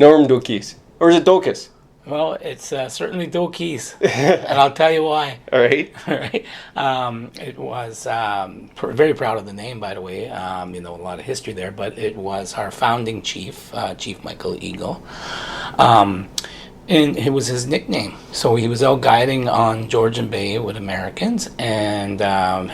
Norm Dokis. Or is it Dokis? Well, it's certainly Dokis, and I'll tell you why. All right. All right. It was very proud of the name, by the way. A lot of history there, but it was our founding chief, Chief Michael Eagle. And it was his nickname. So he was out guiding on Georgian Bay with Americans, and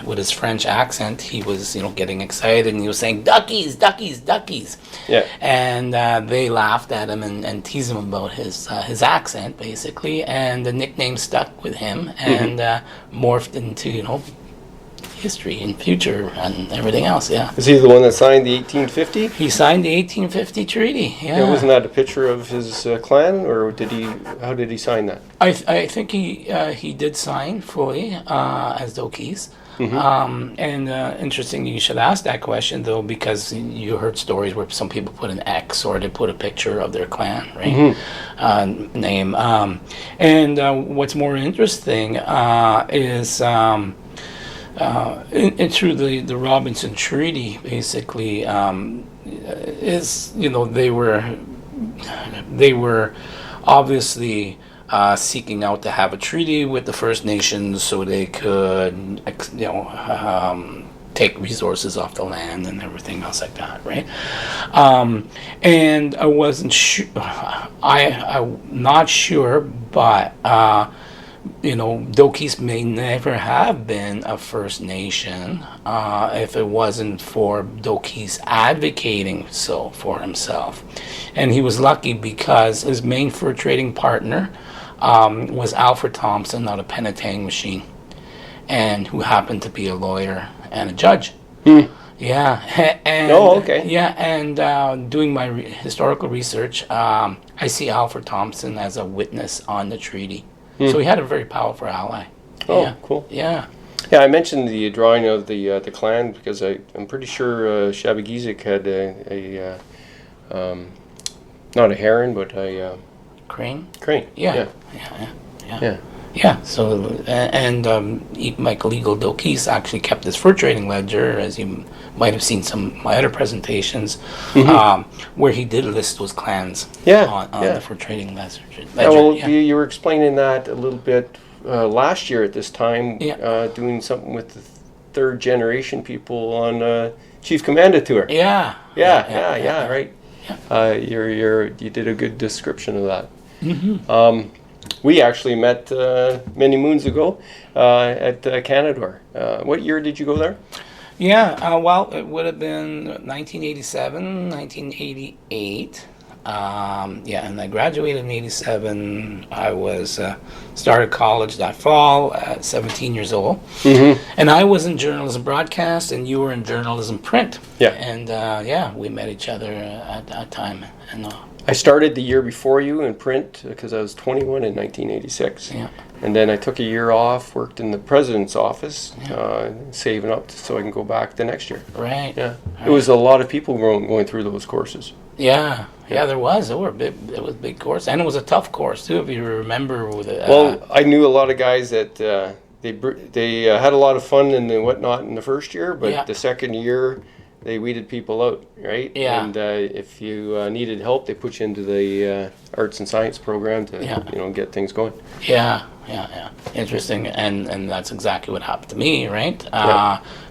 with his French accent, he was, getting excited, and he was saying, "Duckies, duckies, duckies." Yeah. And they laughed at him and teased him about his accent, basically, and the nickname stuck with him and morphed into, history and future and everything else. Yeah. Is he the one that signed the 1850? He signed the 1850 treaty. Yeah. Wasn't that a picture of his clan, or how did he sign that? I think he did sign fully as Dokis. And interesting you should ask that question, though, because you heard stories where some people put an X or they put a picture of their clan, right? Name. And what's more interesting is through the Robinson Treaty, basically, is they were obviously seeking out to have a treaty with the First Nations so they could, take resources off the land and everything else like that, right? And I wasn't sure. I'm not sure, but Dokis may never have been a First Nation if it wasn't for Dokis advocating so for himself. And he was lucky because his main fur trading partner was Alfred Thompson out of Penetang Machine, and who happened to be a lawyer and a judge. Yeah. And, okay. Yeah, and doing my historical research, I see Alfred Thompson as a witness on the treaty. So he had a very powerful ally. Oh, yeah. Cool. Yeah. Yeah, I mentioned the drawing of the clan because I'm pretty sure Shabagizik had a not a heron, but a Crane. crane. Yeah. Yeah. So Michael Eagle Dokis actually kept his fur trading ledger, as you might have seen some of my other presentations, where he did list those clans on the fur trading ledger. You were explaining that a little bit last year at this time, doing something with the third generation people on Chief Commando tour. Yeah. Right. Yeah. You did a good description of that. We actually met many moons ago at Canador. What year did you go there? Yeah, well, it would have been 1987, 1988. And I graduated in 87. I was started college that fall at 17 years old. And I was in journalism broadcast, and you were in journalism print. Yeah. And we met each other at that time. And I started the year before you in print because I was 21 in 1986. Yeah. And then I took a year off, worked in the president's office, saving up so I can go back the next year. Right. Yeah. Right. It was a lot of people going through those courses. Yeah, there was. It was a big course, and it was a tough course too. If you remember, I knew a lot of guys that they had a lot of fun and whatnot in the first year, but the second year they weeded people out, right? Yeah. And if you needed help, they put you into the arts and science program to get things going. Yeah. Interesting, and that's exactly what happened to me, right?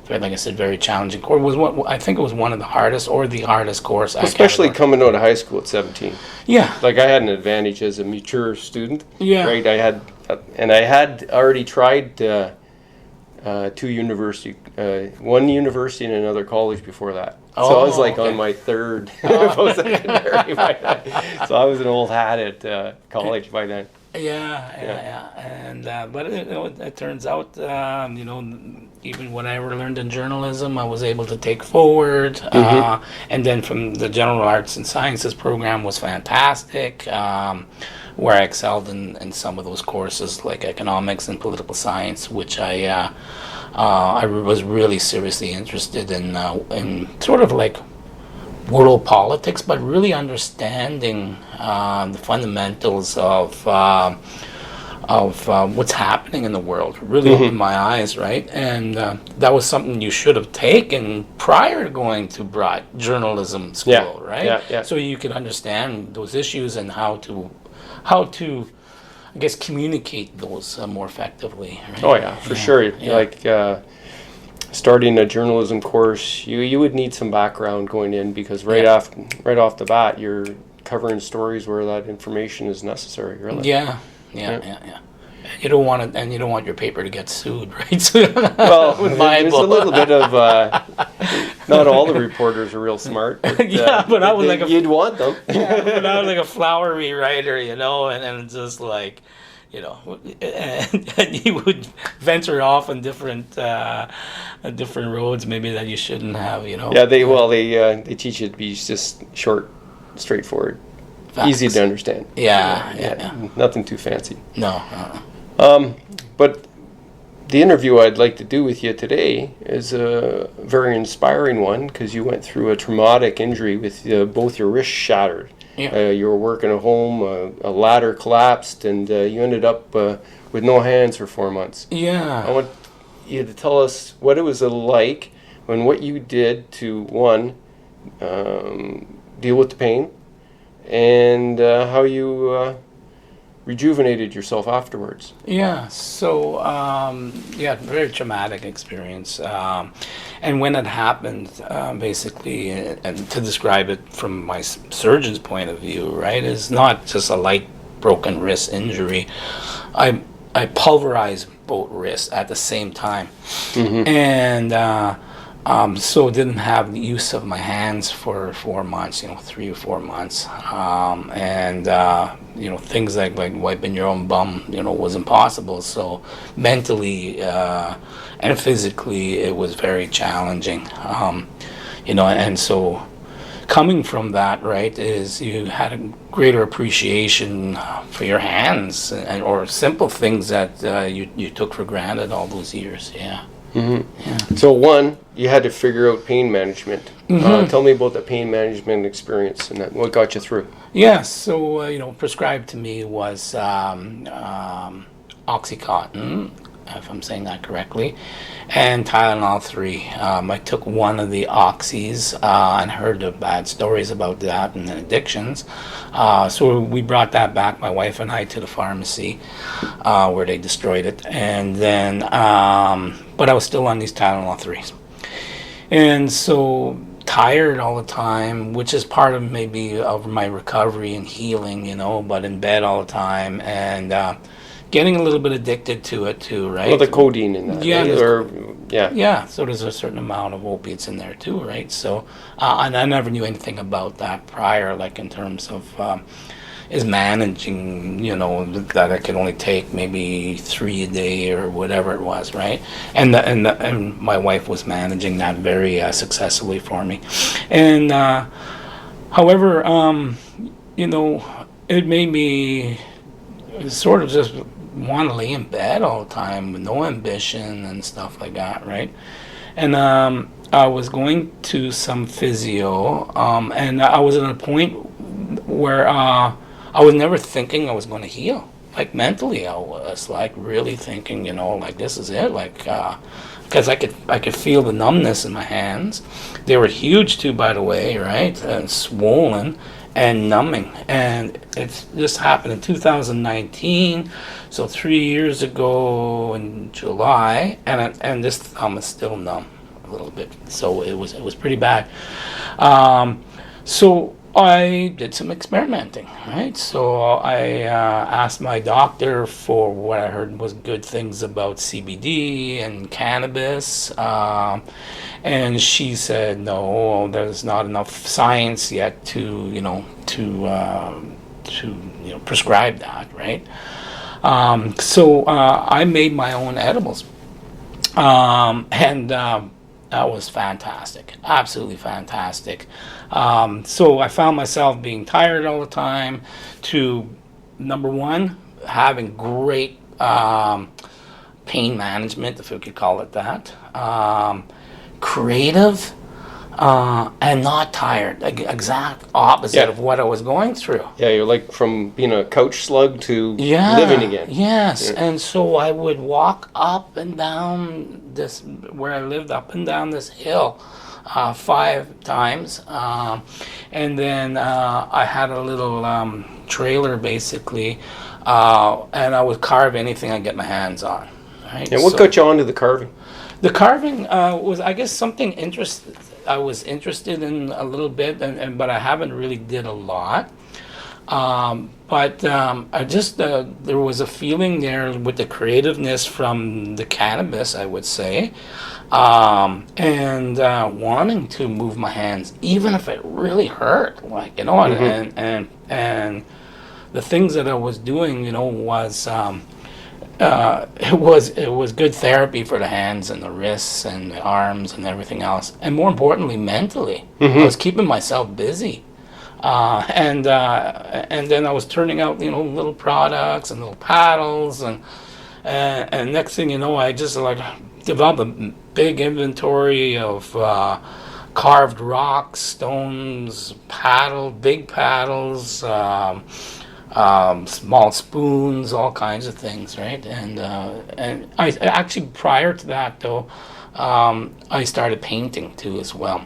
Like I said, very challenging course. I think it was one of the hardest, or the hardest course. Especially coming out of high school at 17. Yeah. Like I had an advantage as a mature student. Yeah. Right. I had already tried two university, one university and another college before that. So I was on my third post-secondary by then. So I was an old hat at college by then. Yeah. And but it turns out, even what I ever learned in journalism, I was able to take forward. And then from the general arts and sciences program was fantastic, where I excelled in some of those courses like economics and political science, which I was really seriously interested in sort of like world politics, but really understanding the fundamentals of what's happening in the world. Really opened my eyes, right? And that was something you should have taken prior to going to broad journalism school, right? So you could understand those issues and how to I guess communicate those more effectively. Right? Oh yeah, for sure. Like starting a journalism course, you would need some background going in, because right off the bat, you're covering stories where that information is necessary. Really. Yeah. You don't want it, and you don't want your paper to get sued, right? So, well, there's a little bit of. Not all the reporters are real smart. But, but I was you'd want them. But I was like a flowery writer, and just like, and you would venture off on different roads maybe that you shouldn't have, Yeah, they teach you to be just short, straightforward, easy to understand. Yeah. Nothing too fancy. No. But the interview I'd like to do with you today is a very inspiring one, because you went through a traumatic injury with both your wrists shattered. Yeah. You were working at home, a ladder collapsed, and you ended up with no hands for 4 months. Yeah. I want you to tell us what it was like, and what you did to, one, deal with the pain, and how you rejuvenated yourself afterwards. Yeah, so, very traumatic experience. And when it happened, basically, and to describe it from my surgeon's point of view, right, is not just a light broken wrist injury. I pulverized both wrists at the same time. And so didn't have the use of my hands for 4 months, 3 or 4 months. Things like wiping your own bum, was impossible. So mentally and physically, it was very challenging. And so coming from that, right, is you had a greater appreciation for your hands or simple things that you took for granted all those years. Yeah. So one, you had to figure out pain management. Tell me about the pain management experience and what got you through. Yeah, so prescribed to me was Oxycontin, if I'm saying that correctly, and Tylenol 3. I took one of the oxys and heard the bad stories about that and the addictions. So we brought that back, my wife and I, to the pharmacy where they destroyed it. And then, but I was still on these Tylenol 3s. And so tired all the time, which is part of maybe of my recovery and healing, but in bed all the time, and getting a little bit addicted to it too, right? Well, the codeine in that. Yeah, so there's a certain amount of opiates in there too, right? So, and I never knew anything about that prior, like in terms of is managing, that I could only take maybe 3 a day or whatever it was, right? And my wife was managing that very successfully for me. And however, it made me sort of just want to lay in bed all the time with no ambition and stuff like that, right? And I was going to some physio, and I was at a point where I was never thinking I was going to heal. Like mentally, I was like really thinking, like this is it, like because I could feel the numbness in my hands. They were huge too, by the way, right? And swollen and numbing, and it's just happened in 2019, so 3 years ago in July, and this thumb is still numb a little bit, so it was pretty bad. So I did some experimenting, right? So I asked my doctor for what I heard was good things about CBD and cannabis, and she said, no, there's not enough science yet to prescribe that, right? So I made my own edibles, and that was fantastic, absolutely fantastic. So I found myself being tired all the time, to number one, having great pain management, if we could call it that, creative, and not tired. Exact opposite of what I was going through. Yeah, you're like from being a couch slug to Yeah, living again. yes. Yeah. And so I would walk up and down this, where I lived, up and down this hill 5 times. And then I had a little trailer, basically, and I would carve anything I get my hands on. Right? And what got you onto the carving? The carving was, I guess, something I was interested in a little bit, but I haven't really did a lot. But I just there was a feeling there with the creativeness from the cannabis, I would say, and wanting to move my hands, even if it really hurt, like, you know, and the things that I was doing, you know, was. It was good therapy for the hands and the wrists and the arms and everything else, and more importantly, mentally, I was keeping myself busy, and then I was turning out, you know, little products and little paddles, and next thing you know, I just like developed a big inventory of carved rocks, stones, big paddles. Small spoons, all kinds of things, right? And I actually, prior to that though, I started painting too as well,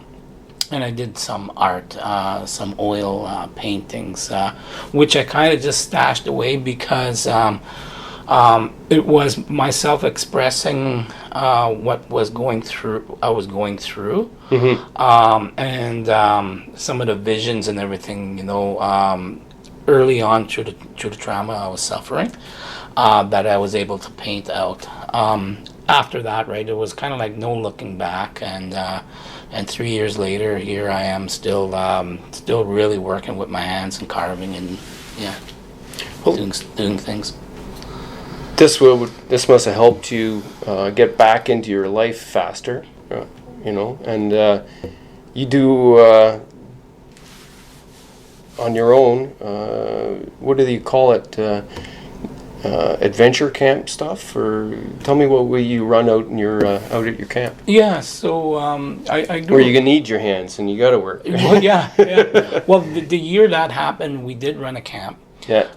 and I did some art, some oil paintings, which I kind of just stashed away because it was myself expressing what was going through. I was going through, and some of the visions and everything, you know. Early on, through the trauma I was suffering, that I was able to paint out. After that, right, it was kind of like no looking back, and 3 years later, here I am, still really working with my hands and carving and doing things. This must have helped you get back into your life faster, you know, and you do. On your own, what do you call it? Adventure camp stuff, or tell me what way you run out and you're out at your camp. Yeah, so I grew. Or you need your hands and you got to work. Well, yeah. Well, the year that happened, we did run a camp. Yeah.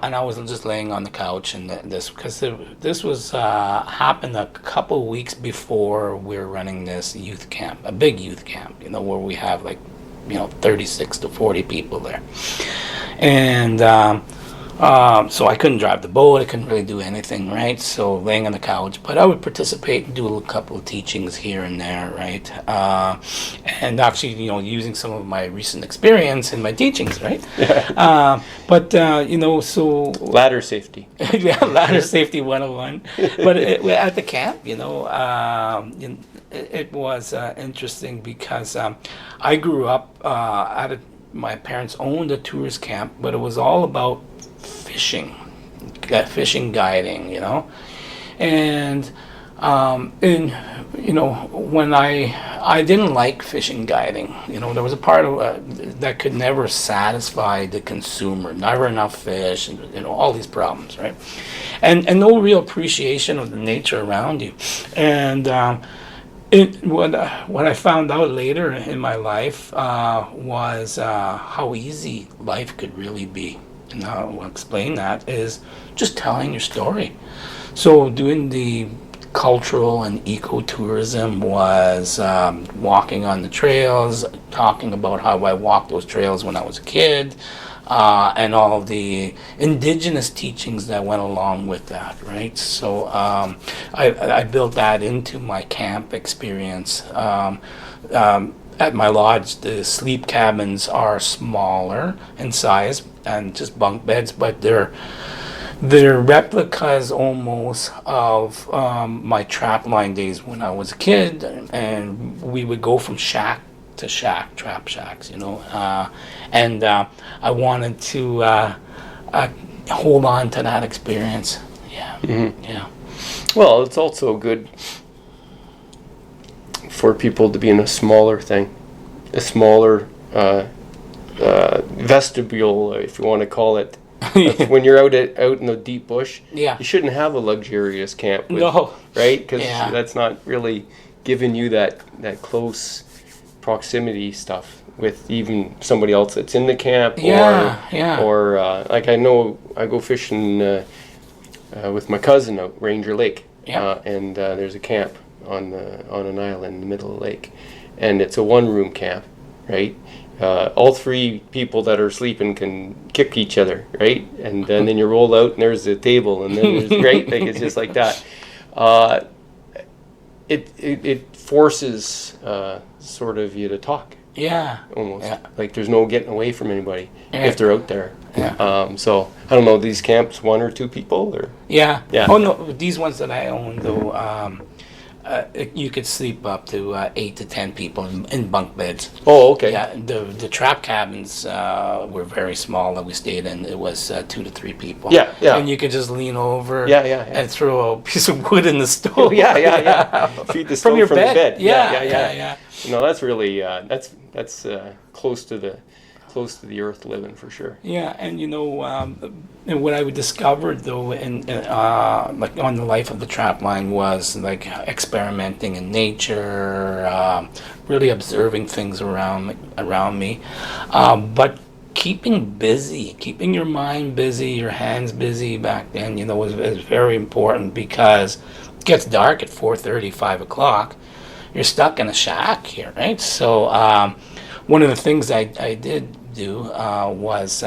And I was just laying on the couch, and this was happened a couple of weeks before we were running this youth camp, a big youth camp, you know, where we have like, you know, 36 to 40 people there. And so I couldn't drive the boat, I couldn't really do anything, right? So laying on the couch, but I would participate and do a couple of teachings here and there, right? And actually, you know, using some of my recent experience in my teachings, right? But, you know, so... Ladder safety. Yeah, ladder safety 101. But at the camp, you know, it was interesting because I grew up my parents owned a tourist camp, but it was all about fishing guiding, you know, and you know, when I didn't like fishing guiding, you know, there was a part of that could never satisfy the consumer, never enough fish, and, you know, all these problems, right, and no real appreciation of the nature around you, and what I found out later in my life was how easy life could really be. And I'll explain that is just telling your story. So doing the cultural and ecotourism was walking on the trails, talking about how I walked those trails when I was a kid, and all the indigenous teachings that went along with that, right? So I built that into my camp experience. At my lodge, the sleep cabins are smaller in size and just bunk beds, but they're replicas almost of my trapline days when I was a kid, and we would go from shack to shack, trap shacks, you know, and I wanted to hold on to that experience. Yeah, yeah. Well, it's also good for people to be in a smaller thing, a smaller vestibule, if you want to call it. When you're out in the deep bush, yeah, you shouldn't have a luxurious camp, no, right? Because yeah, that's not really giving you that close proximity stuff with even somebody else that's in the camp, or like I know I go fishing with my cousin out Ranger Lake, and there's a camp on an island in the middle of the lake, and it's a one-room camp, right? All three people that are sleeping can kick each other, right? And then you roll out and there's the table, and then there's right, like it's just like that. It forces sort of you to talk. Yeah. Almost. Yeah. Like there's no getting away from anybody if they're out there. Yeah. So I don't know, these camps, 1 or 2 people or? Yeah. Yeah. Oh no, these ones that I own though, you could sleep up to 8 to 10 people in bunk beds. Oh, okay. Yeah, the trap cabins were very small that we stayed in. It was 2 to 3 people. Yeah, yeah. And you could just lean over. Yeah. And throw a piece of wood in the stove. Yeah. Feed the stove from your from bed. the bed. Yeah. No, that's really that's close to the earth living for sure. Yeah, and and what I discovered though, in like on the life of the trap line was like experimenting in nature, really observing things around me, but keeping busy, keeping your mind busy, your hands busy back then, was very important because it gets dark at 4:30, 5 o'clock. You're stuck in a shack here, right? So one of the things I did do was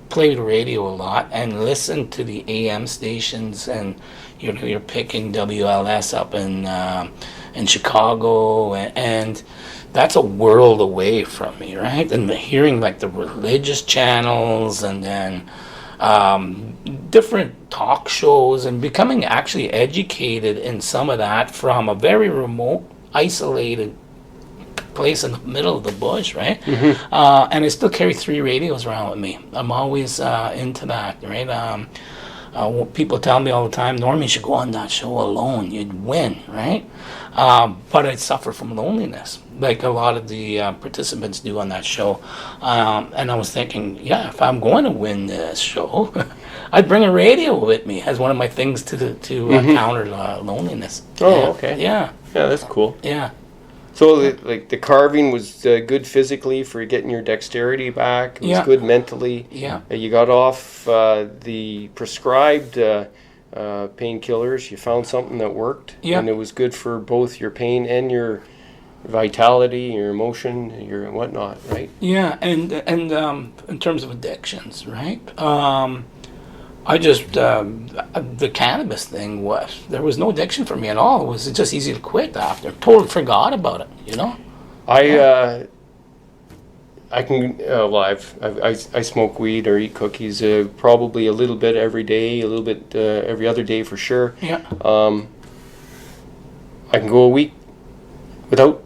play the radio a lot and listen to the AM stations, and you're picking WLS up in Chicago, and that's a world away from me, right? And hearing like the religious channels, and then different talk shows, and becoming actually educated in some of that from a very remote, isolated place in the middle of the bush, right? Mm-hmm. And I still carry 3 radios around with me. I'm always into that, right? People tell me all the time, Norm, you should go on that show alone. You'd win, right? But I suffer from loneliness, like a lot of the participants do on that show. And I was thinking, if I'm going to win this show, I'd bring a radio with me as one of my things to counter loneliness. Oh, okay. Yeah. Yeah, that's cool. Yeah. So, the carving was good physically for getting your dexterity back. It was good mentally. Yeah. You got off the prescribed painkillers. You found something that worked. Yeah. And it was good for both your pain and your vitality, your emotion, your whatnot, right? Yeah, and in terms of addictions, right? I just the cannabis thing there was no addiction for me at all. It was just easy to quit after. Totally forgot about it. I can I smoke weed or eat cookies probably a little bit every day, a little bit every other day for sure. Yeah. I can go a week without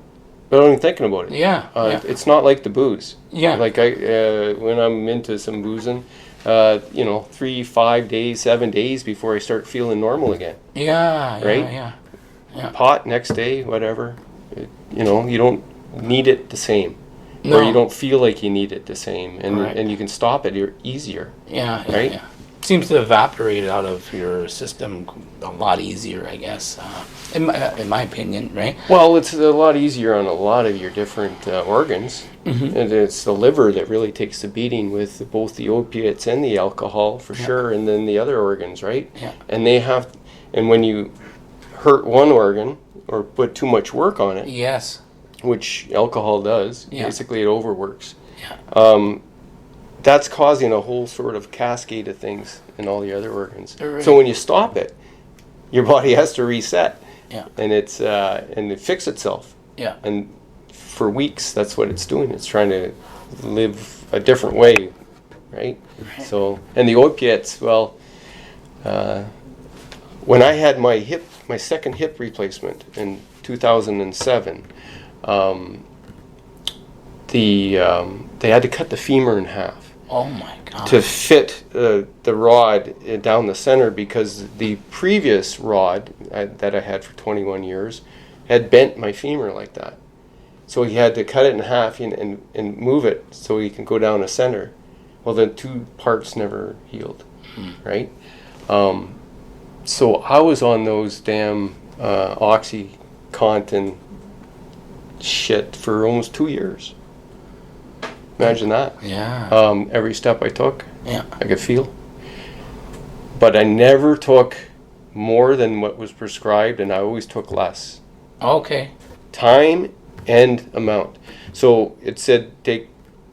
even thinking about it. Yeah. It's not like the booze. Yeah. Like when I'm into some boozing. 3, 5 days, 7 days before I start feeling normal again. Yeah. Right? Yeah. Pot next day, whatever. You don't need it the same. No. Or you don't feel like you need it the same. And Right. and you can stop it easier. Yeah. Right? Yeah. Seems to evaporate out of your system a lot easier, I guess, in my opinion, right? Well, it's a lot easier on a lot of your different organs. Mm-hmm. And it's the liver that really takes the beating with both the opiates and the alcohol, for sure, and then the other organs, right? Yeah. And when you hurt one organ or put too much work on it, Yes. which alcohol does, Yeah. basically it overworks. Yeah. That's causing a whole sort of cascade of things in all the other organs. Right. So when you stop it, your body has to reset. Yeah. And it fix itself. Yeah. And for weeks, that's what it's doing. It's trying to live a different way, right? So, and the opiates, well, when I had my second hip replacement in 2007, they had to cut the femur in half. Oh my God. To fit the rod down the center, because the previous rod that I had for 21 years had bent my femur like that. So he had to cut it in half and move it so he can go down the center. Well, the 2 parts never healed, right? So I was on those damn OxyContin shit for almost 2 years. Imagine that. Yeah. Every step I took, Yeah. I could feel. But I never took more than what was prescribed, and I always took less. Okay. Time and amount. So it said take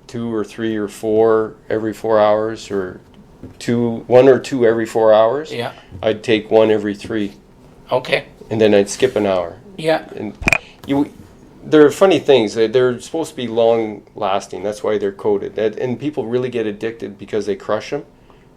2 or 3 or 4 every 4 hours, or 1 or 2 every 4 hours. Yeah. I'd take 1 every 3. Okay. And then I'd skip an hour. Yeah. And they're funny things. They're supposed to be long lasting. That's why they're coded. And people really get addicted because they crush them,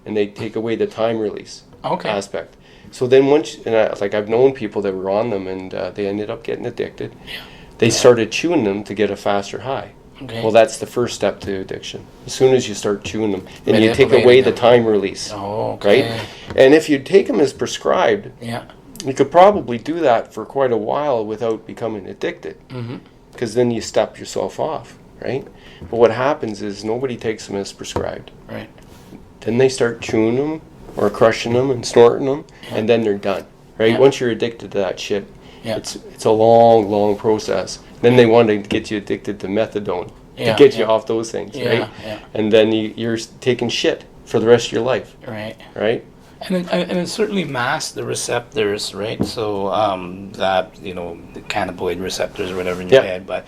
and they take away the time release aspect. So then I've known people that were on them, and they ended up getting addicted. Yeah. They started chewing them to get a faster high. Okay. Well, that's the first step to addiction. As soon as you start chewing them, and you take away the time release. Oh, okay. Right? And if you take them as prescribed, Yeah. you could probably do that for quite a while without becoming addicted. Because then you step yourself off, right? But what happens is nobody takes them as prescribed. Right. Then they start chewing them or crushing them and snorting them, and then they're done, right? Yeah. Once you're addicted to that shit, Yeah. it's a long process. Then they want to get you addicted to methadone to Yeah, get you off those things, Yeah, right? yeah. And then you're taking shit for the rest of your life, Right. right? And it certainly masks the receptors, right? So that, the cannabinoid receptors or whatever in your head. But,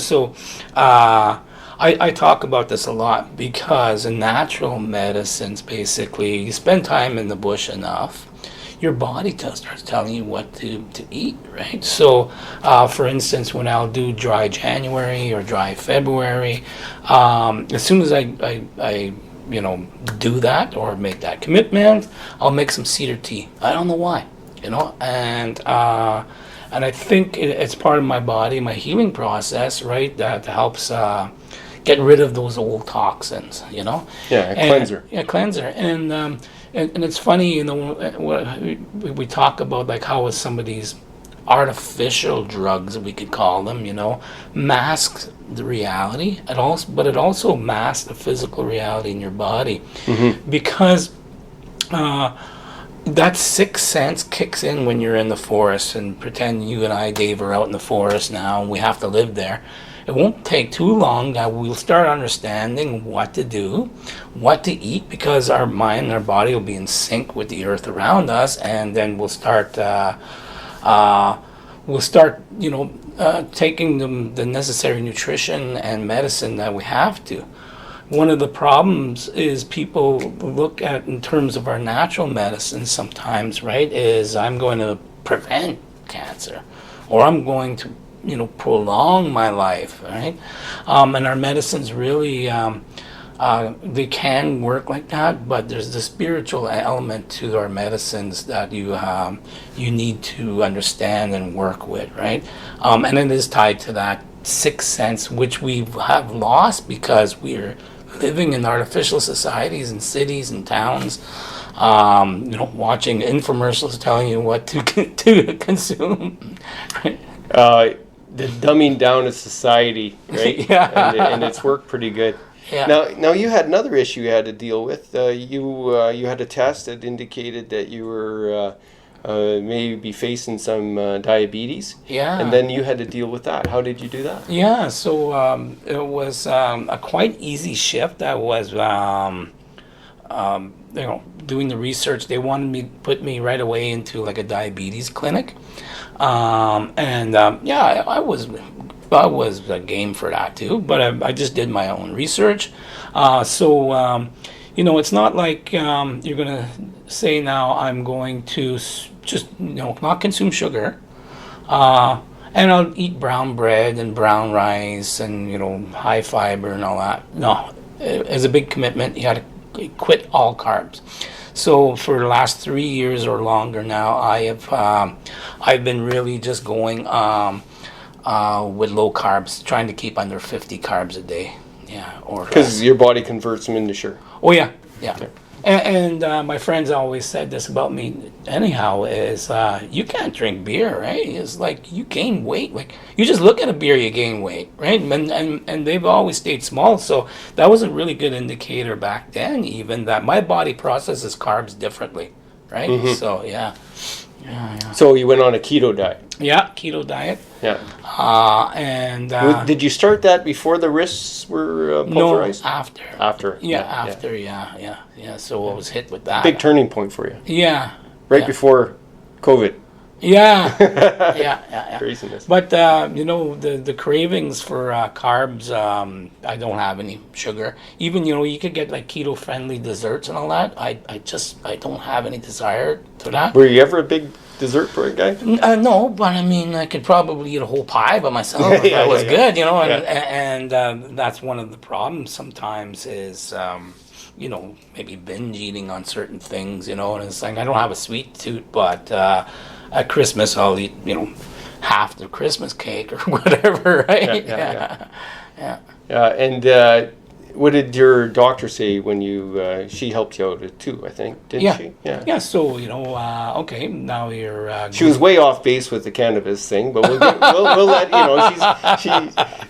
so I talk about this a lot because in natural medicines, basically, you spend time in the bush enough, your body starts telling you what to eat, right? So, for instance, when I'll do dry January or dry February, as soon as I do that or make that commitment, I'll make some cedar tea. I don't know why, and I think it's part of my body, my healing process, right? That helps get rid of those old toxins, Yeah, cleanser. Yeah, cleanser. And it's funny, we talk about like how some of these artificial drugs, we could call them, mask the reality. But it also masks the physical reality in your body, because that sixth sense kicks in when you're in the forest. And pretend you and I, Dave, are out in the forest now, and we have to live there. It won't take too long that we'll start understanding what to do, what to eat, because our mind and our body will be in sync with the earth around us, and then we'll start taking the necessary nutrition and medicine that we have to. One of the problems is people look at in terms of our natural medicine sometimes, right, is I'm going to prevent cancer, or I'm going to prolong my life, right? And our medicines really, they can work like that, but there's the spiritual element to our medicines that you need to understand and work with, right? And it is tied to that sixth sense, which we have lost because we're living in artificial societies and cities and towns, watching infomercials telling you what to consume, right? The dumbing down of society, right? Yeah. And it's worked pretty good. Yeah. Now you had another issue you had to deal with. You had a test that indicated that you were maybe facing some diabetes. Yeah. And then you had to deal with that. How did you do that? Yeah. So it was a quite easy shift. That was doing the research. They wanted to put me right away into like a diabetes clinic. I was game for that too, but I just did my own research. It's not like you're gonna say now I'm going to just not consume sugar, and I'll eat brown bread and brown rice and high fiber and all that. No, it's a big commitment. You got to quit all carbs. So for the last 3 years or longer now, I've been really just going with low carbs, trying to keep under 50 carbs a day. Yeah, or because your body converts them into sugar. Oh yeah. And my friends always said this about me. Anyhow, is you can't drink beer, right? It's like you gain weight. Like you just look at a beer, you gain weight, right? And they've always stayed small. So that was a really good indicator back then, even that my body processes carbs differently, right? So yeah. So you went on a keto diet. Yeah, Keto Diet. Yeah. And Did you start that before the wrists were pulverized? No, after. After. Yeah, after. Yeah. So I was hit with that. Big turning point for you. Yeah. Right before COVID. Yeah. Yeah. Craziness. But the cravings for carbs, I don't have any sugar. Even you could get like keto friendly desserts and all that. I don't have any desire to that. Were you ever a big dessert guy? No, but I mean, I could probably eat a whole pie by myself if that was good, and that's one of the problems sometimes is, maybe binge eating on certain things, and it's like, I don't have a sweet tooth, but at Christmas I'll eat, half the Christmas cake or whatever, right? Yeah. And what did your doctor say when she helped you out too? I think didn't she? Yeah. So okay, now you're. She was way off base with the cannabis thing, but we'll let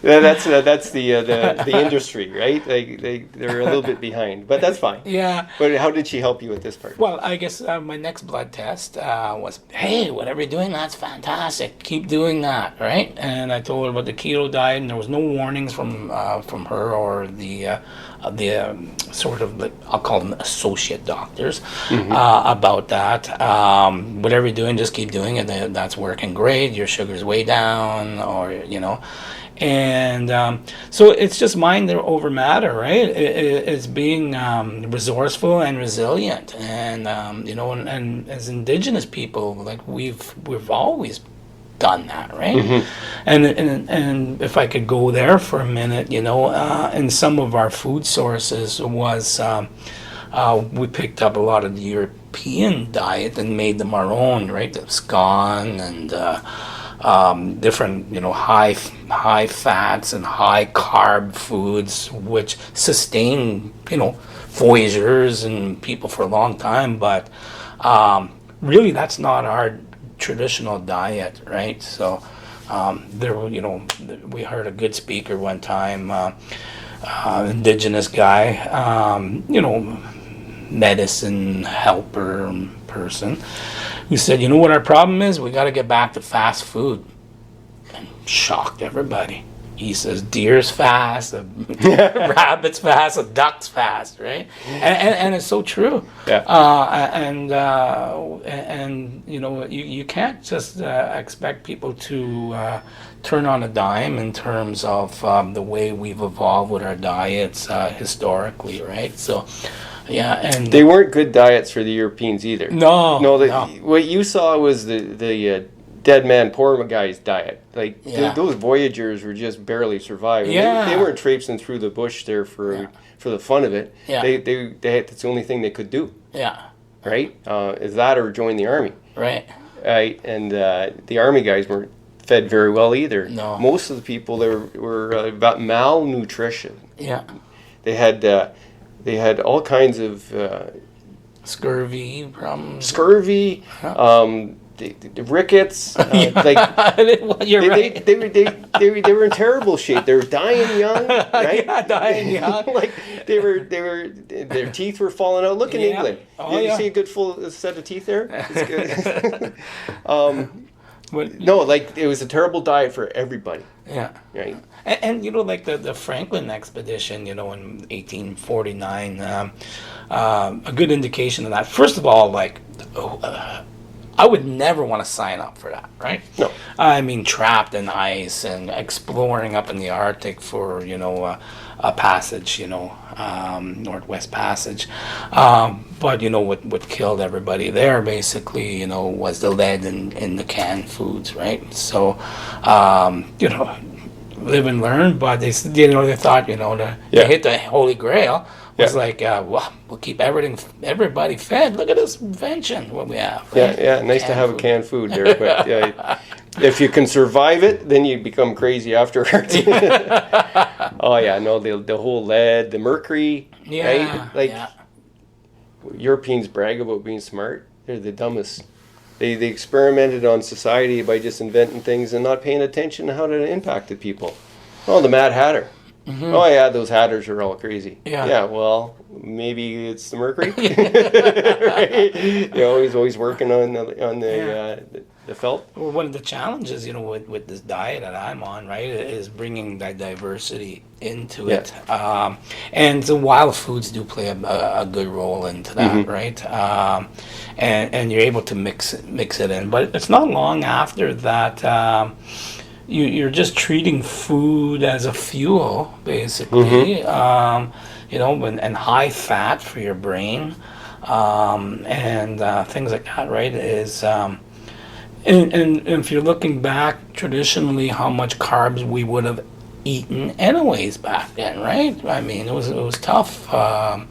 that's the industry, right? They're a little bit behind, but that's fine. Yeah. But how did she help you with this part? Well, I guess my next blood test was, hey, whatever you're doing, that's fantastic. Keep doing that, right? And I told her about the keto diet, and there was no warnings from her or the sort of, I'll call them associate doctors, about that. Whatever you're doing, just keep doing it. That's working great. Your sugar's way down, or and so it's just mind over matter, right? It's being resourceful and resilient, and and as Indigenous people, like we've always done that, right? And if I could go there for a minute, in some of our food sources was we picked up a lot of the European diet and made them our own, right? The scone and different, high fats and high carb foods, which sustain, voyagers and people for a long time, but really that's not our traditional diet, right? So we heard a good speaker one time, Indigenous guy, medicine helper person, who said, what our problem is? We got to get back to fast food. And shocked everybody. He says deer's fast, a rabbit's fast, a duck's fast, right? And it's so true. Yeah. And you can't just expect people to turn on a dime in terms of the way we've evolved with our diets historically, right? So, yeah, and they weren't good diets for the Europeans either. No. What you saw was the dead man, poor guy's diet. Those voyagers were just barely surviving. Yeah. They weren't traipsing through the bush there for the fun of it. Yeah. They that's the only thing they could do. Yeah. Right? Is that or join the army. Right. Right. And the army guys weren't fed very well either. No. Most of the people there were about malnutrition. Yeah. They had all kinds of scurvy problems. Scurvy. The rickets, you're right. They were in terrible shape. They were dying young, right? Yeah, dying young. Their teeth were falling out. Look in England. You see a good full set of teeth there? It's good. No, it was a terrible diet for everybody. Yeah. Right. And the Franklin expedition, in 1849, a good indication of that. First of all, I would never want to sign up for that, right? No. I mean, trapped in ice and exploring up in the Arctic for, a passage, Northwest Passage. But, what killed everybody there, basically, was the lead in the canned foods, right? So, live and learn, but they thought, to hit the Holy Grail was we'll keep everybody fed. Look at this invention, what we have. Right? Yeah, nice canned to have food. A canned food there, but if you can survive it, then you become crazy afterwards. Oh yeah, no, the whole lead, the mercury, right? Europeans brag about being smart. They're the dumbest. They experimented on society by just inventing things and not paying attention to how it impacted people. Oh, the Mad Hatter. Mm-hmm. Oh yeah, those hatters are all crazy. Yeah, well, maybe it's the mercury. Right? He's always working on the it felt. Well, one of the challenges, with this diet that I'm on, right, is bringing that diversity into it. And the wild foods do play a good role into that, right? And you're able to mix it in. But it's not long after that you're just treating food as a fuel, basically, and high fat for your brain, and things like that, right? And if you're looking back traditionally, how much carbs we would have eaten anyways back then, right? I mean, it was tough, to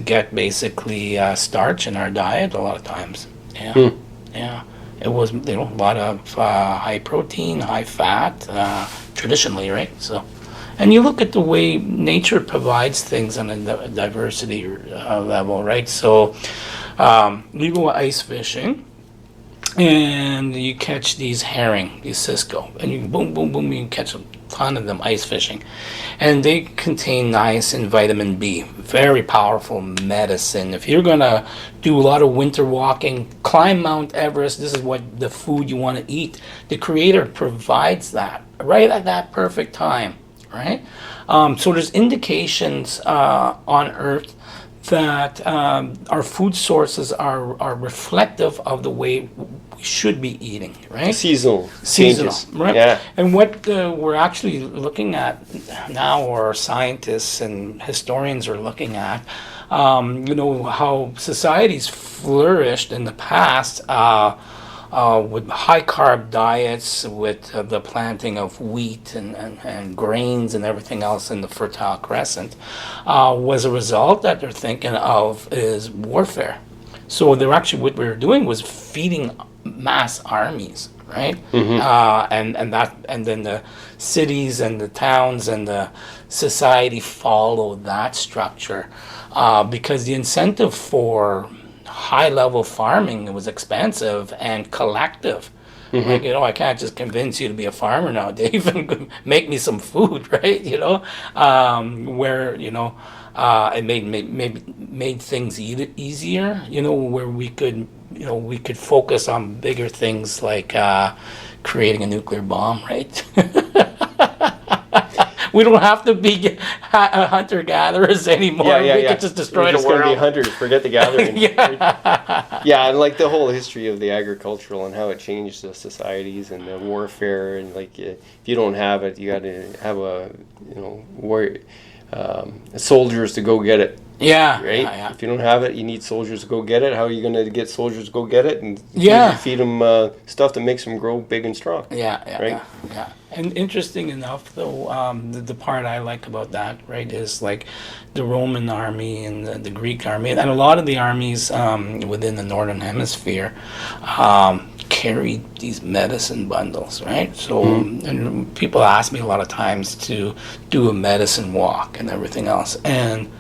get basically starch in our diet a lot of times. Yeah, yeah. It was, a lot of high protein, high fat, traditionally, right? So, and you look at the way nature provides things on a diversity level, right? So, you go ice fishing, and you catch these herring, these Cisco, and you boom, boom, boom, you catch a ton of them ice fishing, and they contain niacin, vitamin B, very powerful medicine. If you're gonna do a lot of winter walking, climb Mount Everest, this is what the food you want to eat. The Creator provides that right at that perfect time, right? So there's indications on Earth that our food sources are reflective of the way we should be eating, right? Seasonal changes. Right? Yeah. And what we're actually looking at now, or scientists and historians are looking at, how societies flourished in the past with high carb diets, with the planting of wheat and grains and everything else in the Fertile Crescent, was a result that they're thinking of is warfare. So they're actually, what we were doing was feeding mass armies, right? And then the cities and the towns and the society follow that structure, because the incentive for high level farming was expensive and collective. Like, I can't just convince you to be a farmer now, Dave, and make me some food, right? Where it made things easier, where we could focus on bigger things like creating a nuclear bomb, right? We don't have to be hunter-gatherers anymore. We could just destroy the world. We're just going to be hunters. Forget the gathering. Yeah, and like the whole history of the agricultural and how it changed the societies and the warfare, and like if you don't have it, you got to have soldiers to go get it. Yeah. Right? Yeah. If you don't have it, you need soldiers to go get it. How are you going to get soldiers to go get it? And feed them stuff that makes them grow big and strong. Yeah. And interesting enough, though, the part I like about that, right, is like the Roman army and the Greek army, and a lot of the armies within the Northern Hemisphere carried these medicine bundles, right? So, and people ask me a lot of times to do a medicine walk and everything else, and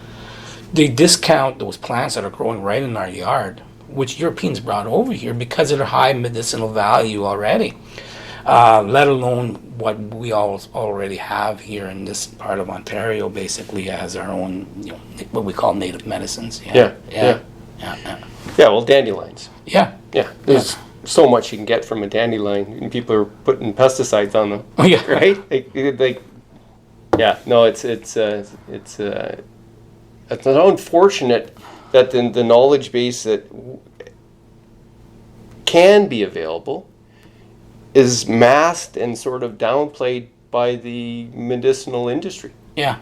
they discount those plants that are growing right in our yard, which Europeans brought over here because of their high medicinal value already. Let alone what we already have here in this part of Ontario, basically as our own, what we call native medicines. Yeah, well, dandelions. Yeah. There's so much you can get from a dandelion, and people are putting pesticides on them. Oh, yeah. Right? It's unfortunate that the knowledge base that can be available is masked and sort of downplayed by the medicinal industry. Yeah.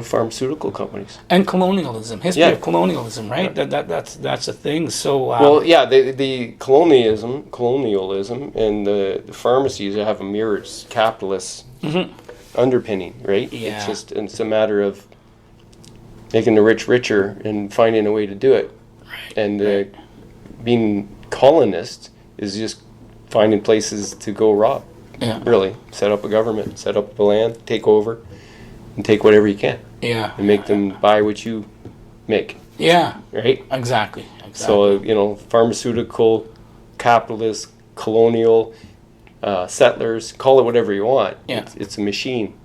Pharmaceutical companies. And colonialism, history of colonialism, right? That's a thing. So the colonialism and the pharmacies have a mirrored capitalist underpinning, right? Yeah. It's a matter of making the rich richer and finding a way to do it. Right. And being colonist is just finding places to go rob. Yeah. Really. Set up a government, set up the land, take over, and take whatever you can. Yeah. And make them buy what you make. Yeah. Right? Exactly. So, pharmaceutical, capitalist, colonial, settlers, call it whatever you want. Yeah. It's a machine.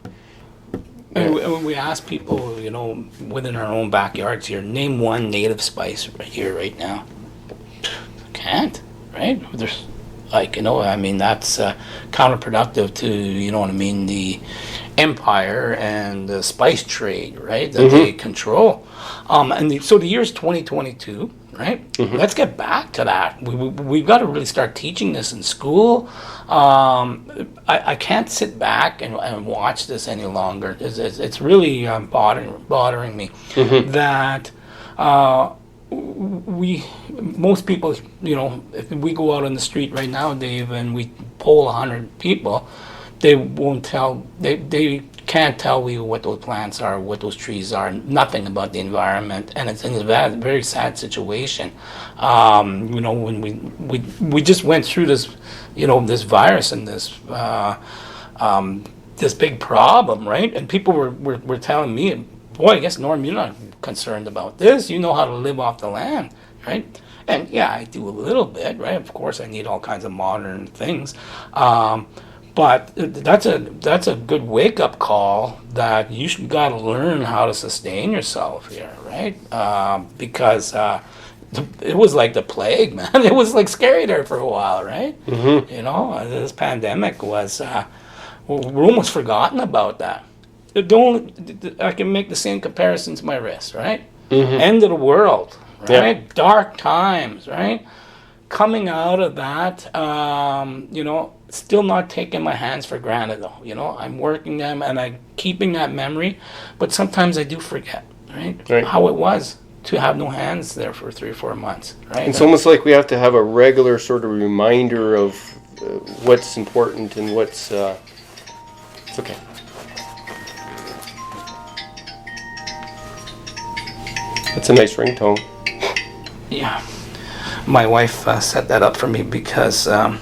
And when we ask people, within our own backyards here, name one native spice right here, right now. Can't. right? There's like, I mean, that's counterproductive to, what I mean, the empire and the spice trade, right? That they control. So the year's 2022, right? Let's get back to that. We've got to really start teaching this in school. I can't sit back and watch this any longer. It's really bothering me that most people, if we go out on the street right now, Dave, and we poll 100 people, they won't tell, they can't tell you what those plants are, what those trees are, nothing about the environment, and it's in a very sad situation. When we just went through this, this virus and this this big problem, right? And people were telling me, boy, I guess, Norm, you're not concerned about this. You know how to live off the land, right? And yeah, I do a little bit, right? Of course, I need all kinds of modern things. But that's a good wake-up call that you got to learn how to sustain yourself here, right? Because it was like the plague, man. It was like scary there for a while, right? This pandemic was, we're almost forgotten about that. I can make the same comparison to my wrist, right? End of the world, right? Yeah. Dark times, right? Coming out of that, still not taking my hands for granted, though. I'm working them and I'm keeping that memory, but sometimes I do forget, right? How it was to have no hands there for 3 or 4 months, right? It's almost like we have to have a regular sort of reminder of what's important and what's. It's okay. That's a nice ringtone. Yeah. My wife set that up for me because the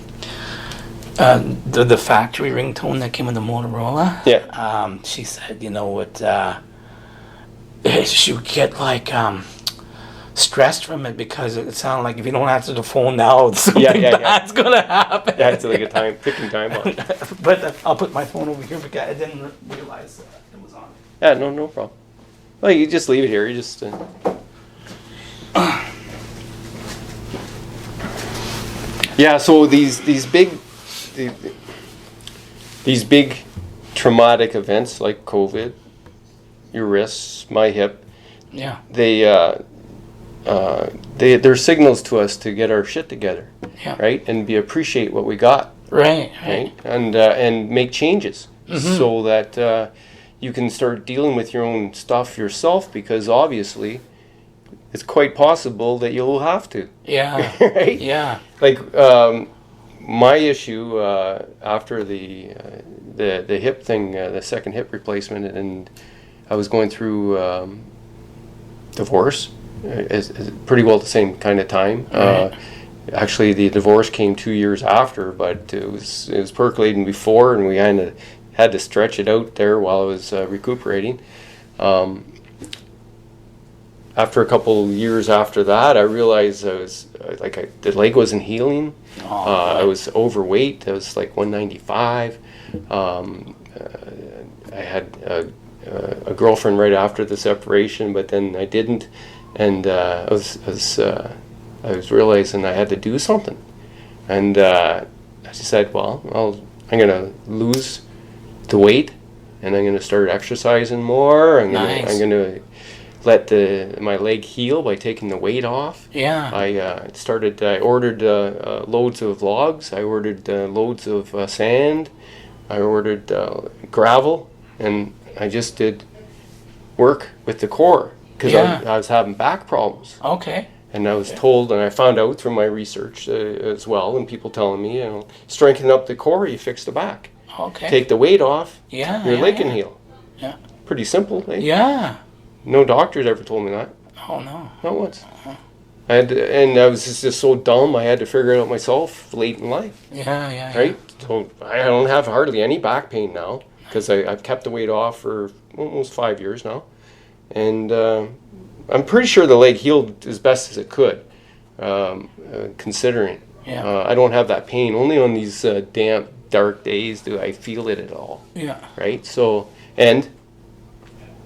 factory ringtone that came with the Motorola. Yeah. She said, she would get like stressed from it because it sounded like if you don't answer the phone now, something bad's gonna happen. Yeah, it's like a ticking time bomb. But I'll put my phone over here because I didn't realize it was on. Yeah, no problem. Well, you just leave it here. You just. Yeah, so these big traumatic events like COVID, your wrists, my hip. Yeah. They're signals to us to get our shit together. Yeah. Right, and appreciate what we got. Right. And make changes so that you can start dealing with your own stuff yourself, because obviously it's quite possible that you'll have to. Yeah. Right? Yeah. Like my issue after the hip thing, the second hip replacement, and I was going through divorce, is pretty well the same kind of time. Right. Actually, the divorce came 2 years after, but it was percolating before, and we kind of had to stretch it out there while I was recuperating. After a couple years after that, I realized I was the leg wasn't healing. I was overweight. I was like 195. I had a girlfriend right after the separation, but then I didn't, and I was realizing I had to do something, and I just said, well, I'm gonna lose the weight, and I'm gonna start exercising more. I'm gonna let my leg heal by taking the weight off. Yeah. I ordered loads of logs. I ordered loads of sand. I ordered gravel, and I just did work with the core because I was having back problems. Okay. And I was told, and I found out through my research as well, and people telling me, strengthen up the core, you fix the back. Okay. Take the weight off, your leg can heal. Yeah. Pretty simple, eh? Yeah. No doctor's ever told me that. Oh, no. Not once. And I was just so dumb, I had to figure it out myself late in life. Yeah. Right? So I don't have hardly any back pain now because I've kept the weight off for almost 5 years now. And I'm pretty sure the leg healed as best as it could, considering. Yeah. I don't have that pain. Only on these damp, dark days do I feel it at all. Yeah. Right? So, and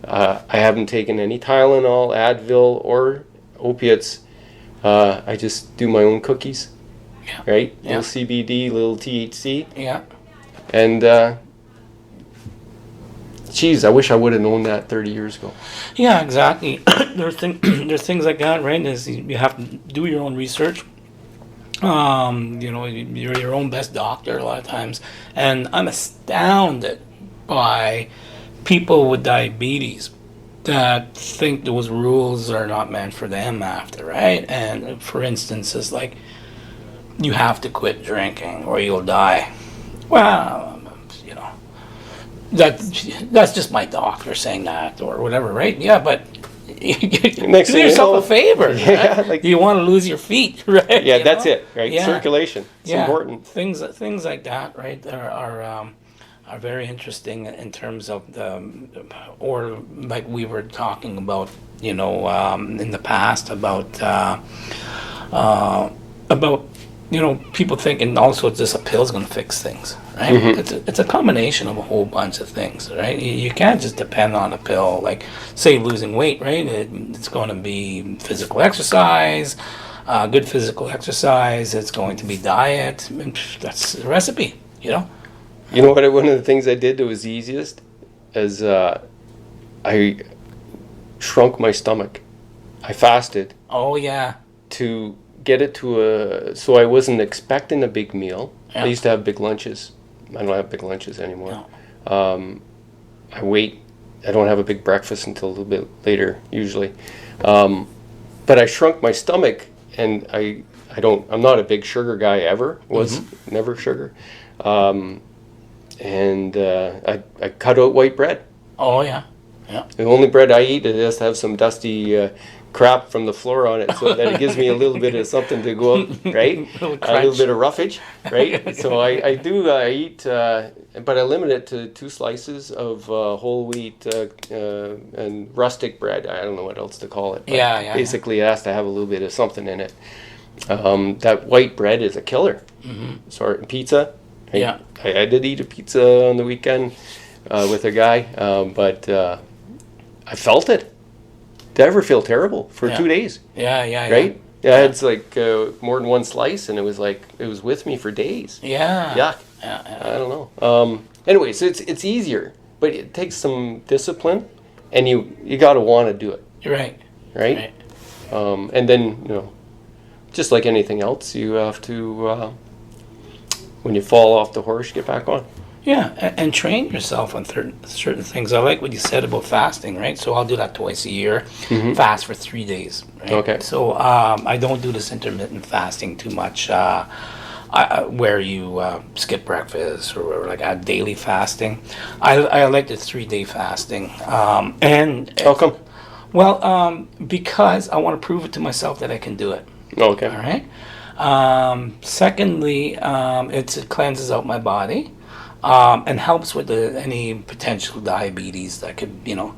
I haven't taken any Tylenol, Advil, or opiates. I just do my own cookies. right? Yeah. Little CBD, little THC. Yeah. And, geez, I wish I would have known that 30 years ago. Yeah, exactly. there's things like that, right? Is you have to do your own research. You're your own best doctor a lot of times, and I'm astounded by people with diabetes that think those rules are not meant for them after, right? And for instance, it's like you have to quit drinking or you'll die. Well, that's just my doctor saying that or whatever, right? Yeah, but do yourself a favor. Yeah, right? like, Do you want to lose your feet, right? yeah, that's it, right? Yeah. Circulation. It's important. Things like that, right? Are very interesting in terms of or like we were talking about, in the past about people thinking also just a pill's going to fix things, right? It's a combination of a whole bunch of things, right? You can't just depend on a pill, like say losing weight, right? It's going to be physical exercise, good physical exercise. It's going to be diet. That's the recipe, You know what? One of the things I did that was the easiest is I shrunk my stomach. I fasted. Oh yeah. To get it to so I wasn't expecting a big meal. Yeah. I used to have big lunches. I don't have big lunches anymore. No. I don't have a big breakfast until a little bit later usually. But I shrunk my stomach, and I'm not a big sugar guy ever. Was never sugar. And I cut out white bread. Oh yeah. Yeah. The only bread I eat, it has to have some dusty crap from the floor on it, so that it gives me a little bit of something to go out, right? a little bit of roughage, right? So I eat, but I limit it to 2 slices of whole wheat and rustic bread. I don't know what else to call it. But basically, it has to have a little bit of something in it. That white bread is a killer. Sorry, pizza. Yeah. I did eat a pizza on the weekend with a guy, but I felt it. Did I ever feel terrible for 2 days? Yeah. Right? Yeah, I had like more than 1 slice, and it was with me for days. Yeah. Yuck. Yeah. I don't know. Anyways, it's easier, but it takes some discipline, and you got to want to do it. Right. Right? And then, just like anything else, you have to, when you fall off the horse, get back on. Yeah, and train yourself on certain things. I like what you said about fasting, right? So I'll do that twice a year, fast for 3 days. Right? Okay. So I don't do this intermittent fasting too much, where you skip breakfast or like add daily fasting. I like the 3-day fasting. And how come? Well, because I want to prove it to myself that I can do it. Okay. All right. Secondly, it cleanses out my body. And helps with any potential diabetes that could, you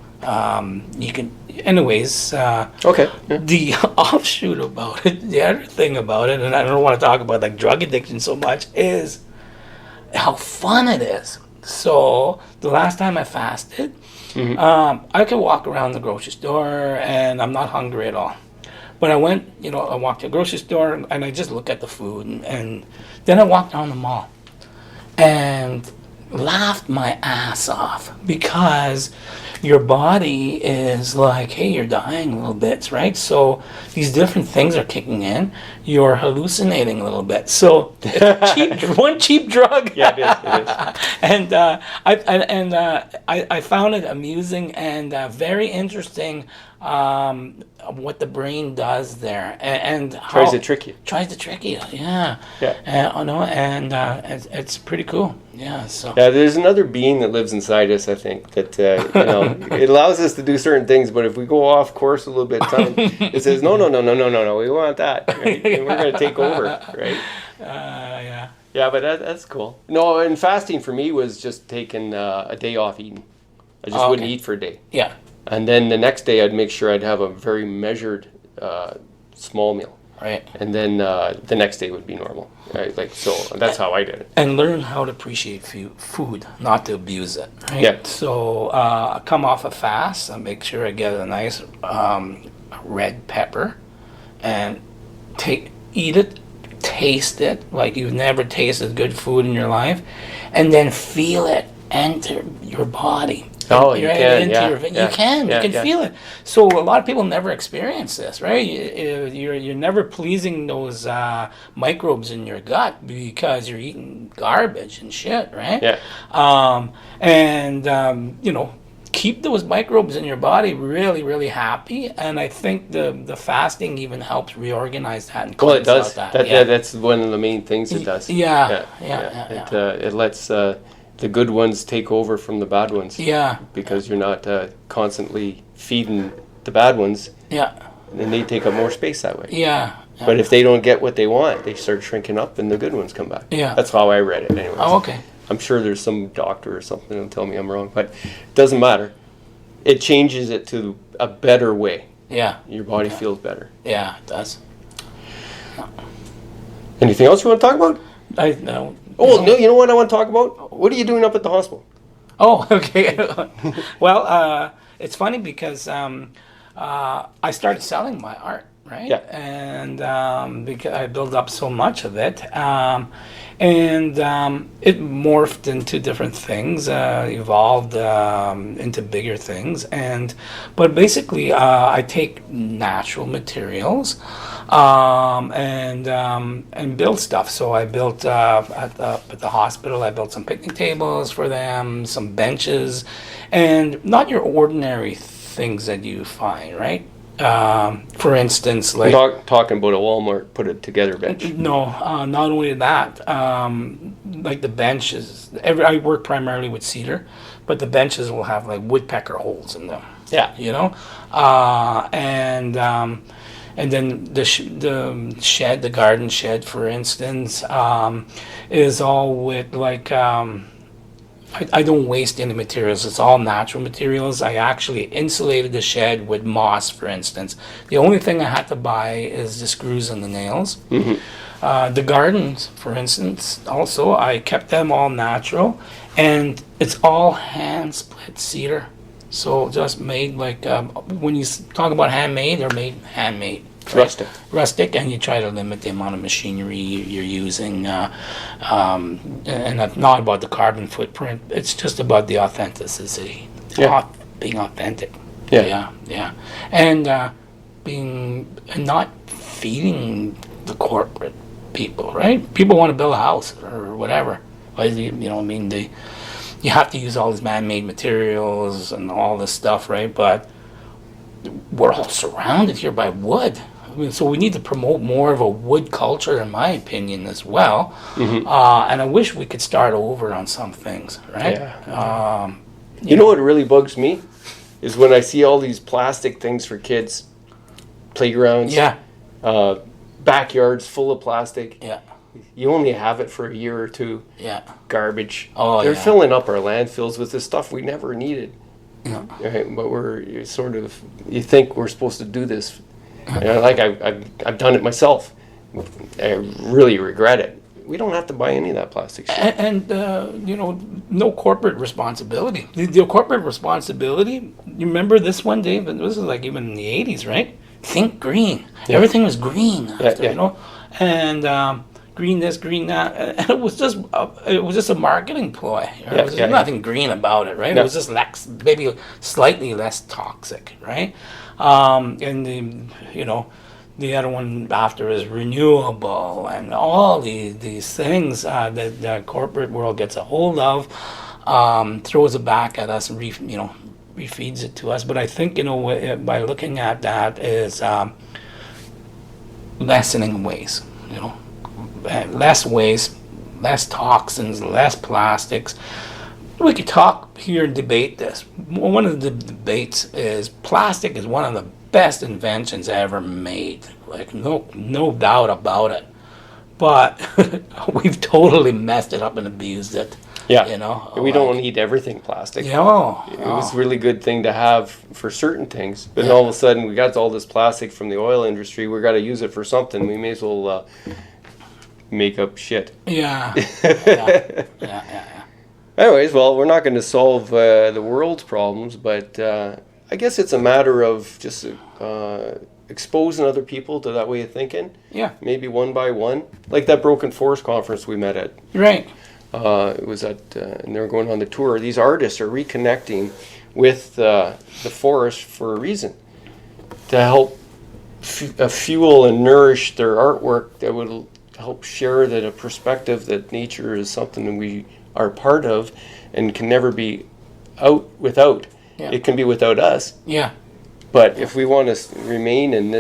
can, anyways. Okay. Yeah. The offshoot about it, the other thing about it, and I don't want to talk about like drug addiction so much, is how fun it is. So the last time I fasted, I could walk around the grocery store and I'm not hungry at all. But I went, I walked to the grocery store and I just look at the food and then I walked down the mall. And laughed my ass off because your body is like, hey, you're dying a little bit, right? So these different things are kicking in. You're hallucinating a little bit. So it's one cheap drug. Yeah, it is. And I found it amusing and very interesting. What the brain does there, and how tries to trick you. Yeah. It's pretty cool. Yeah. So. Yeah, there's another being that lives inside us. I think that it allows us to do certain things, but if we go off course a little bit, it says no, we want that, right? And we're going to take over, right? Yeah. Yeah, but that's cool. No, and fasting for me was just taking a day off eating. I just wouldn't eat for a day. Yeah. And then the next day, I'd make sure I'd have a very measured small meal. Right. And then the next day would be normal. Right? So that's how I did it. And learn how to appreciate food, not to abuse it. Right? Yeah. So I come off a fast. I make sure I get a nice red pepper and eat it taste it like you've never tasted good food in your life, and then feel it enter your body. Oh, you can, You can feel it. So a lot of people never experience this, right? You're never pleasing those microbes in your gut because you're eating garbage and shit, right? Yeah. Keep those microbes in your body really, really happy. And I think the fasting even helps reorganize that and Well, it cleanse does. out that. That's one of the main things it does. Yeah. It lets the good ones take over from the bad ones. Yeah. Because you're not constantly feeding the bad ones. Yeah. And they take up more space that way. Yeah. But if they don't get what they want, they start shrinking up and the good ones come back. Yeah. That's how I read it anyways. Oh, okay. I'm sure there's some doctor or something that'll tell me I'm wrong, but it doesn't matter. It changes it to a better way. Yeah. Your body feels better. Yeah, it does. Anything else you want to talk about? No. Oh, no, you know what I want to talk about? What are you doing up at the hospital? Oh, okay. Well, it's funny because I started selling my art, right? Yeah. And because I built up so much of it, and it morphed into different things, evolved into bigger things, but basically I take natural materials and build stuff. So I built at the hospital. I built some picnic tables for them, some benches, and not your ordinary things that you find, right? For instance, like talking about a Walmart put it together bench. No, not only that. Like the benches, I work primarily with cedar, but the benches will have like woodpecker holes in them. Yeah, And then the shed, the garden shed, for instance, is all with like. I don't waste any materials. It's all natural materials. I actually insulated the shed with moss, for instance. The only thing I had to buy is the screws and the nails. Mm-hmm. The gardens, for instance, also, I kept them all natural. And it's all hand split cedar. So just made like, when you talk about handmade, they're made handmade. Rustic. Rustic, and you try to limit the amount of machinery you're using, and not about the carbon footprint. It's just about the authenticity, being authentic. Yeah. And not feeding the corporate people, right? People want to build a house or whatever. You have to use all these man-made materials and all this stuff, right? But we're all surrounded here by wood. So we need to promote more of a wood culture, in my opinion, as well. Mm-hmm. And I wish we could start over on some things, right? Yeah. You know what really bugs me? Is when I see all these plastic things for kids. Playgrounds. Yeah. Backyards full of plastic. Yeah. You only have it for a year or two. Yeah. Garbage. Oh, They're filling up our landfills with this stuff we never needed. Yeah. Right? But you think we're supposed to do this. Like I've done it myself. I really regret it. We don't have to buy any of that plastic shit. And no corporate responsibility. The corporate responsibility, you remember this one, Dave? This is like even in the 80s, right? Think green. Yeah. Everything was green after, and green this, green that. And it was just a marketing ploy. There's nothing green about it, right? No. It was just maybe slightly less toxic, right? And the other one after is renewable, and all these things that the corporate world gets a hold of, throws it back at us and refeeds it to us. But I think by looking at that is lessening waste. Less waste, less toxins, less plastics. We could talk here and debate this. One of the debates is plastic is one of the best inventions ever made. Like no doubt about it. But we've totally messed it up and abused it. Yeah. We don't need everything plastic. It was a really good thing to have for certain things. But all of a sudden we got all this plastic from the oil industry. We got to use it for something. We may as well make up shit. Yeah. Anyways, well, we're not going to solve the world's problems, but I guess it's a matter of just exposing other people to that way of thinking. Yeah. Maybe one by one, like that Broken Forest conference we met at. Right. It was at, and they were going on the tour. These artists are reconnecting with the forest for a reason, to help fuel and nourish their artwork that would help share that a perspective that nature is something that we are part of and can never be out without. Yeah. It can be without us. Yeah. But if we want to remain in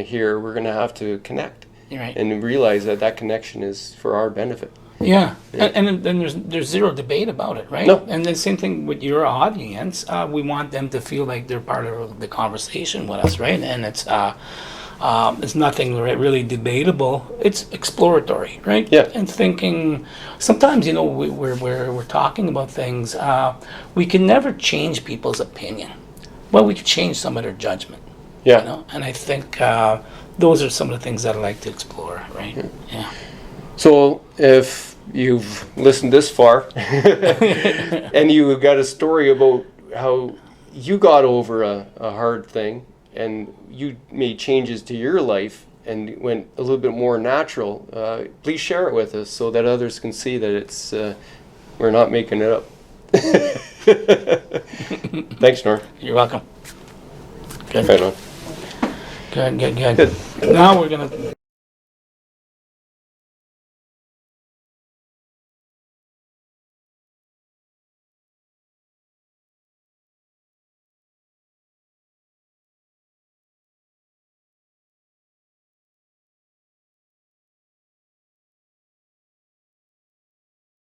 here, we're going to have to connect. Right. And realize that that connection is for our benefit. Yeah, and then there's zero debate about it, right? No. And the same thing with your audience. We want them to feel like they're part of the conversation with us, right? And it's nothing really debatable. It's exploratory, right? Yeah. And thinking. Sometimes, you know, we're talking about things. We can never change people's opinion, but we can change some of their judgment. Yeah. You know? And I think those are some of the things that I like to explore, right? Yeah. So if you've listened this far and you got a story about how you got over a hard thing and you made changes to your life and went a little bit more natural, please share it with us so that others can see that it's we're not making it up. Thanks, Norm. You're welcome. Good. Right on. Good. Now we're gonna